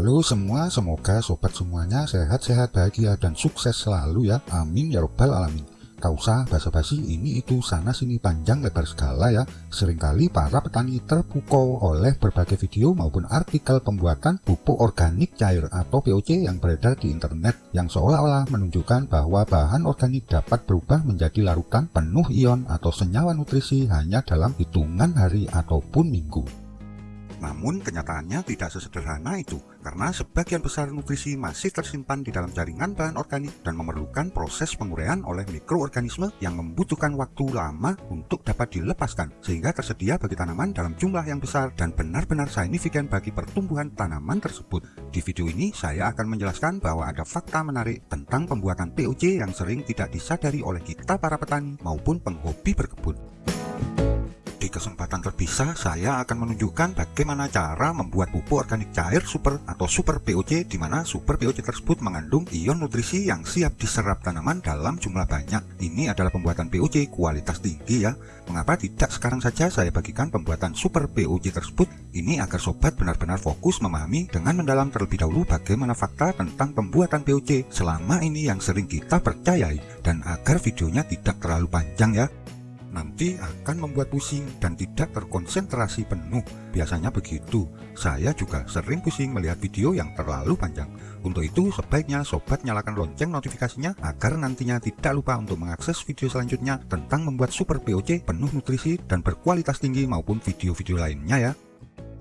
Halo semua, semoga sobat semuanya sehat-sehat, bahagia, dan sukses selalu ya. Amin ya robbal alamin. Gak usah basa-basi ini itu sana sini panjang lebar segala ya. Seringkali para petani terpukau oleh berbagai video maupun artikel pembuatan pupuk organik cair atau POC yang beredar di internet, yang seolah-olah menunjukkan bahwa bahan organik dapat berubah menjadi larutan penuh ion atau senyawa nutrisi hanya dalam hitungan hari ataupun minggu. Namun kenyataannya tidak sesederhana itu, karena sebagian besar nutrisi masih tersimpan di dalam jaringan bahan organik dan memerlukan proses penguraian oleh mikroorganisme yang membutuhkan waktu lama untuk dapat dilepaskan, sehingga tersedia bagi tanaman dalam jumlah yang besar dan benar-benar signifikan bagi pertumbuhan tanaman tersebut. Di video ini saya akan menjelaskan bahwa ada fakta menarik tentang pembuatan POC yang sering tidak disadari oleh kita para petani maupun penghobi berkebun. Di kesempatan terpisah, saya akan menunjukkan bagaimana cara membuat pupuk organik cair super atau super POC, di mana super POC tersebut mengandung ion nutrisi yang siap diserap tanaman dalam jumlah banyak. Ini adalah pembuatan POC kualitas tinggi ya. Mengapa tidak sekarang saja saya bagikan pembuatan super POC tersebut? Ini agar sobat benar-benar fokus memahami dengan mendalam terlebih dahulu bagaimana fakta tentang pembuatan POC selama ini yang sering kita percayai, dan agar videonya tidak terlalu panjang ya. Nanti akan membuat pusing dan tidak terkonsentrasi penuh. Biasanya begitu, saya juga sering pusing melihat video yang terlalu panjang. Untuk itu sebaiknya sobat nyalakan lonceng notifikasinya agar nantinya tidak lupa untuk mengakses video selanjutnya tentang membuat super POC penuh nutrisi dan berkualitas tinggi maupun video-video lainnya ya.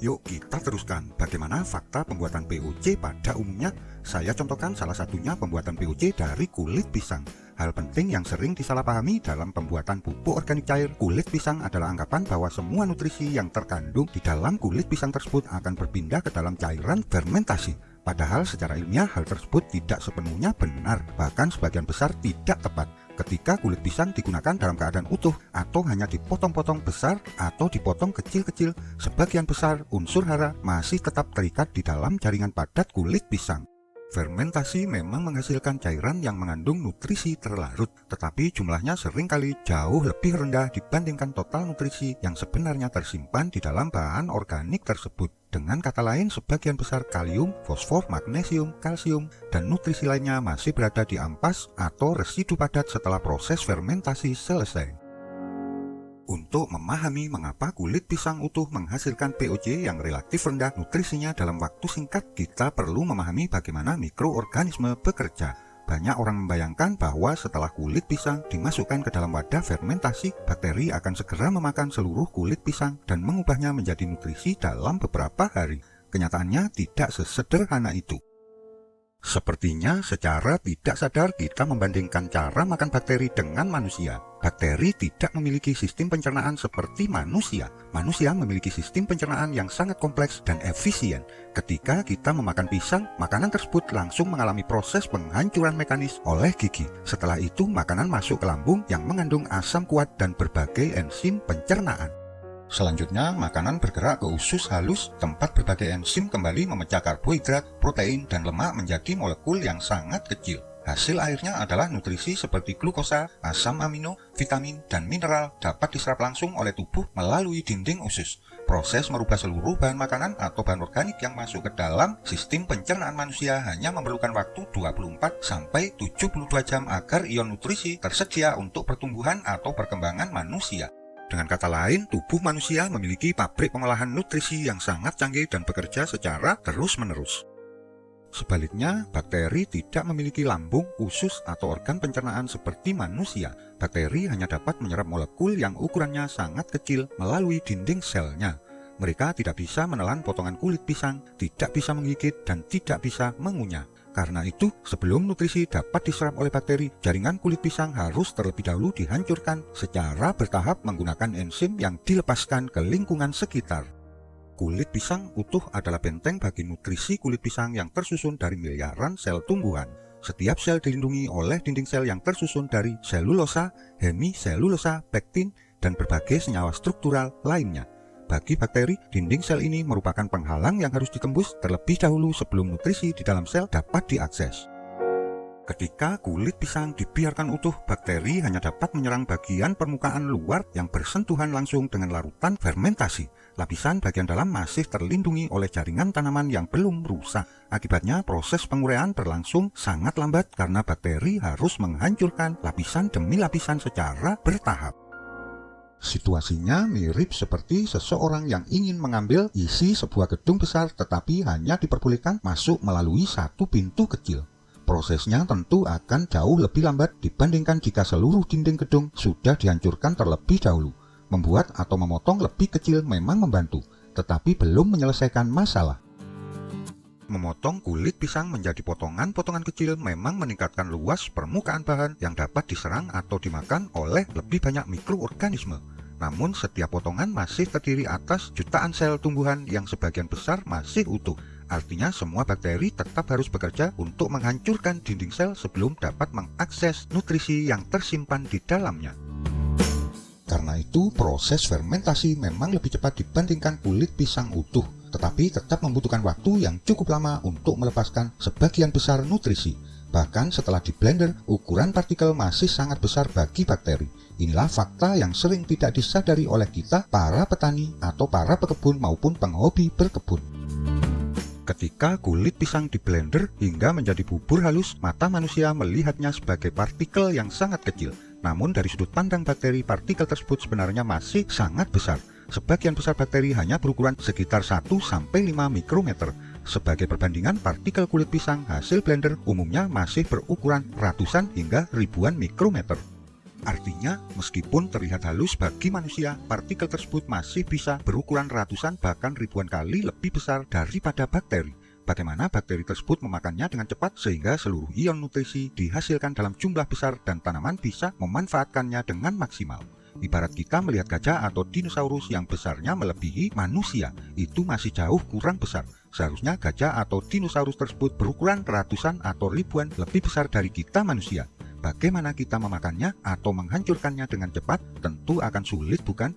Yuk kita teruskan bagaimana fakta pembuatan POC pada umumnya. Saya contohkan salah satunya pembuatan POC dari kulit pisang. Hal penting yang sering disalahpahami dalam pembuatan pupuk organik cair kulit pisang adalah anggapan bahwa semua nutrisi yang terkandung di dalam kulit pisang tersebut akan berpindah ke dalam cairan fermentasi. Padahal secara ilmiah hal tersebut tidak sepenuhnya benar, bahkan sebagian besar tidak tepat. Ketika kulit pisang digunakan dalam keadaan utuh atau hanya dipotong-potong besar atau dipotong kecil-kecil, sebagian besar unsur hara masih tetap terikat di dalam jaringan padat kulit pisang. Fermentasi memang menghasilkan cairan yang mengandung nutrisi terlarut, tetapi jumlahnya seringkali jauh lebih rendah dibandingkan total nutrisi yang sebenarnya tersimpan di dalam bahan organik tersebut. Dengan kata lain, sebagian besar kalium, fosfor, magnesium, kalsium, dan nutrisi lainnya masih berada di ampas atau residu padat setelah proses fermentasi selesai. Untuk memahami mengapa kulit pisang utuh menghasilkan POC yang relatif rendah nutrisinya dalam waktu singkat, kita perlu memahami bagaimana mikroorganisme bekerja. Banyak orang membayangkan bahwa setelah kulit pisang dimasukkan ke dalam wadah fermentasi, bakteri akan segera memakan seluruh kulit pisang dan mengubahnya menjadi nutrisi dalam beberapa hari. Kenyataannya tidak sesederhana itu. Sepertinya secara tidak sadar kita membandingkan cara makan bakteri dengan manusia. Bakteri tidak memiliki sistem pencernaan seperti manusia. Manusia memiliki sistem pencernaan yang sangat kompleks dan efisien. Ketika kita memakan pisang, makanan tersebut langsung mengalami proses penghancuran mekanis oleh gigi. Setelah itu makanan masuk ke lambung yang mengandung asam kuat dan berbagai enzim pencernaan. Selanjutnya, makanan bergerak ke usus halus, tempat berbagai enzim kembali memecah karbohidrat, protein, dan lemak menjadi molekul yang sangat kecil. Hasil akhirnya adalah nutrisi seperti glukosa, asam amino, vitamin, dan mineral dapat diserap langsung oleh tubuh melalui dinding usus. Proses merubah seluruh bahan makanan atau bahan organik yang masuk ke dalam sistem pencernaan manusia hanya memerlukan waktu 24-72 jam agar ion nutrisi tersedia untuk pertumbuhan atau perkembangan manusia. Dengan kata lain, tubuh manusia memiliki pabrik pengolahan nutrisi yang sangat canggih dan bekerja secara terus-menerus. Sebaliknya, bakteri tidak memiliki lambung, usus, atau organ pencernaan seperti manusia. Bakteri hanya dapat menyerap molekul yang ukurannya sangat kecil melalui dinding selnya. Mereka tidak bisa menelan potongan kulit pisang, tidak bisa menggigit, dan tidak bisa mengunyah. Karena itu, sebelum nutrisi dapat diserap oleh bakteri, jaringan kulit pisang harus terlebih dahulu dihancurkan secara bertahap menggunakan enzim yang dilepaskan ke lingkungan sekitar. Kulit pisang utuh adalah benteng bagi nutrisi kulit pisang yang tersusun dari miliaran sel tumbuhan. Setiap sel dilindungi oleh dinding sel yang tersusun dari selulosa, hemiselulosa, pektin, dan berbagai senyawa struktural lainnya. Bagi bakteri, dinding sel ini merupakan penghalang yang harus ditembus terlebih dahulu sebelum nutrisi di dalam sel dapat diakses. Ketika kulit pisang dibiarkan utuh, bakteri hanya dapat menyerang bagian permukaan luar yang bersentuhan langsung dengan larutan fermentasi. Lapisan bagian dalam masih terlindungi oleh jaringan tanaman yang belum rusak. Akibatnya proses penguraian berlangsung sangat lambat karena bakteri harus menghancurkan lapisan demi lapisan secara bertahap. Situasinya mirip seperti seseorang yang ingin mengambil isi sebuah gedung besar tetapi hanya diperbolehkan masuk melalui satu pintu kecil. Prosesnya tentu akan jauh lebih lambat dibandingkan jika seluruh dinding gedung sudah dihancurkan terlebih dahulu. Membuat atau memotong lebih kecil memang membantu, tetapi belum menyelesaikan masalah. Memotong kulit pisang menjadi potongan-potongan kecil memang meningkatkan luas permukaan bahan yang dapat diserang atau dimakan oleh lebih banyak mikroorganisme. Namun setiap potongan masih terdiri atas jutaan sel tumbuhan yang sebagian besar masih utuh. Artinya semua bakteri tetap harus bekerja untuk menghancurkan dinding sel sebelum dapat mengakses nutrisi yang tersimpan di dalamnya. Karena itu, proses fermentasi memang lebih cepat dibandingkan kulit pisang utuh, tetapi tetap membutuhkan waktu yang cukup lama untuk melepaskan sebagian besar nutrisi. Bahkan setelah di blender, ukuran partikel masih sangat besar bagi bakteri. Inilah fakta yang sering tidak disadari oleh kita, para petani atau para pekebun maupun penghobi berkebun. Ketika kulit pisang di blender hingga menjadi bubur halus, mata manusia melihatnya sebagai partikel yang sangat kecil. Namun dari sudut pandang bakteri, partikel tersebut sebenarnya masih sangat besar. Sebagian besar bakteri hanya berukuran sekitar 1-5 mikrometer. Sebagai perbandingan, partikel kulit pisang hasil blender umumnya masih berukuran ratusan hingga ribuan mikrometer. Artinya, meskipun terlihat halus bagi manusia, partikel tersebut masih bisa berukuran ratusan bahkan ribuan kali lebih besar daripada bakteri. Bagaimana bakteri tersebut memakannya dengan cepat sehingga seluruh ion nutrisi dihasilkan dalam jumlah besar dan tanaman bisa memanfaatkannya dengan maksimal. Ibarat kita melihat gajah atau dinosaurus yang besarnya melebihi manusia, itu masih jauh kurang besar. Seharusnya gajah atau dinosaurus tersebut berukuran ratusan atau ribuan lebih besar dari kita manusia. Bagaimana kita memakannya atau menghancurkannya dengan cepat tentu akan sulit, bukan?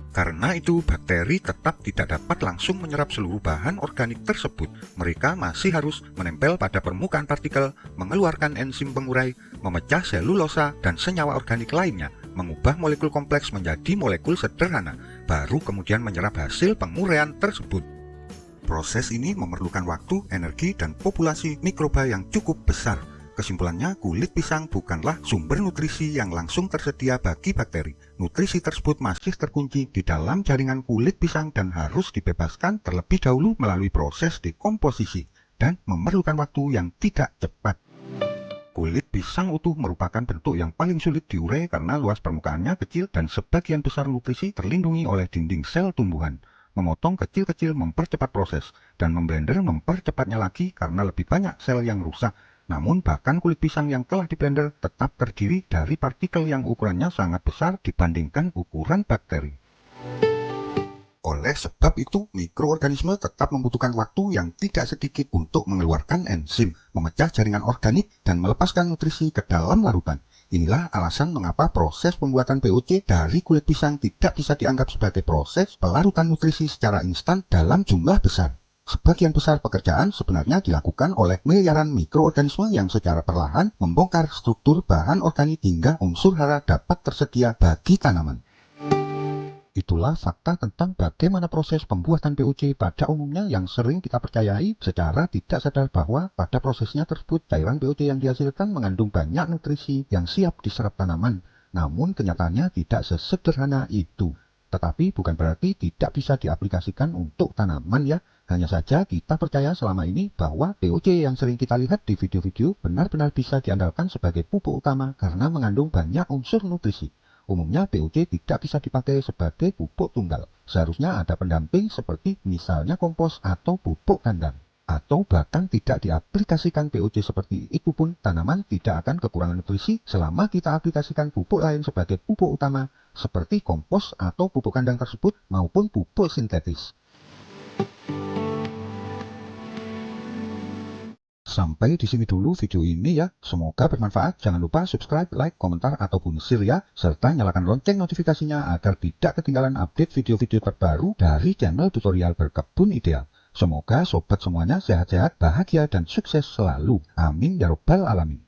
Karena itu, bakteri tetap tidak dapat langsung menyerap seluruh bahan organik tersebut. Mereka masih harus menempel pada permukaan partikel, mengeluarkan enzim pengurai, memecah selulosa dan senyawa organik lainnya, mengubah molekul kompleks menjadi molekul sederhana, baru kemudian menyerap hasil penguraian tersebut. Proses ini memerlukan waktu, energi, dan populasi mikroba yang cukup besar. Kesimpulannya, kulit pisang bukanlah sumber nutrisi yang langsung tersedia bagi bakteri. Nutrisi tersebut masih terkunci di dalam jaringan kulit pisang dan harus dibebaskan terlebih dahulu melalui proses dekomposisi dan memerlukan waktu yang tidak cepat. Kulit pisang utuh merupakan bentuk yang paling sulit diurai karena luas permukaannya kecil dan sebagian besar nutrisi terlindungi oleh dinding sel tumbuhan. Memotong kecil-kecil mempercepat proses dan memblender mempercepatnya lagi karena lebih banyak sel yang rusak. Namun bahkan kulit pisang yang telah diblender tetap terdiri dari partikel yang ukurannya sangat besar dibandingkan ukuran bakteri. Oleh sebab itu, mikroorganisme tetap membutuhkan waktu yang tidak sedikit untuk mengeluarkan enzim, memecah jaringan organik, dan melepaskan nutrisi ke dalam larutan. Inilah alasan mengapa proses pembuatan POC dari kulit pisang tidak bisa dianggap sebagai proses pelarutan nutrisi secara instan dalam jumlah besar. Sebagian besar pekerjaan sebenarnya dilakukan oleh miliaran mikroorganisme yang secara perlahan membongkar struktur bahan organik hingga unsur hara dapat tersedia bagi tanaman. Itulah fakta tentang bagaimana proses pembuatan POC pada umumnya yang sering kita percayai secara tidak sadar bahwa pada prosesnya tersebut cairan POC yang dihasilkan mengandung banyak nutrisi yang siap diserap tanaman. Namun kenyataannya tidak sesederhana itu. Tetapi bukan berarti tidak bisa diaplikasikan untuk tanaman ya. Hanya saja kita percaya selama ini bahwa POC yang sering kita lihat di video-video benar-benar bisa diandalkan sebagai pupuk utama karena mengandung banyak unsur nutrisi. Umumnya POC tidak bisa dipakai sebagai pupuk tunggal. Seharusnya ada pendamping seperti misalnya kompos atau pupuk kandang. Atau bahkan tidak diaplikasikan POC seperti itu pun tanaman tidak akan kekurangan nutrisi selama kita aplikasikan pupuk lain sebagai pupuk utama seperti kompos atau pupuk kandang tersebut maupun pupuk sintetis. Sampai di sini dulu video ini ya. Semoga bermanfaat. Jangan lupa subscribe, like, komentar, ataupun share ya. Serta nyalakan lonceng notifikasinya agar tidak ketinggalan update video-video terbaru dari channel tutorial berkebun ideal. Semoga sobat semuanya sehat-sehat, bahagia, dan sukses selalu. Amin ya robbal alamin.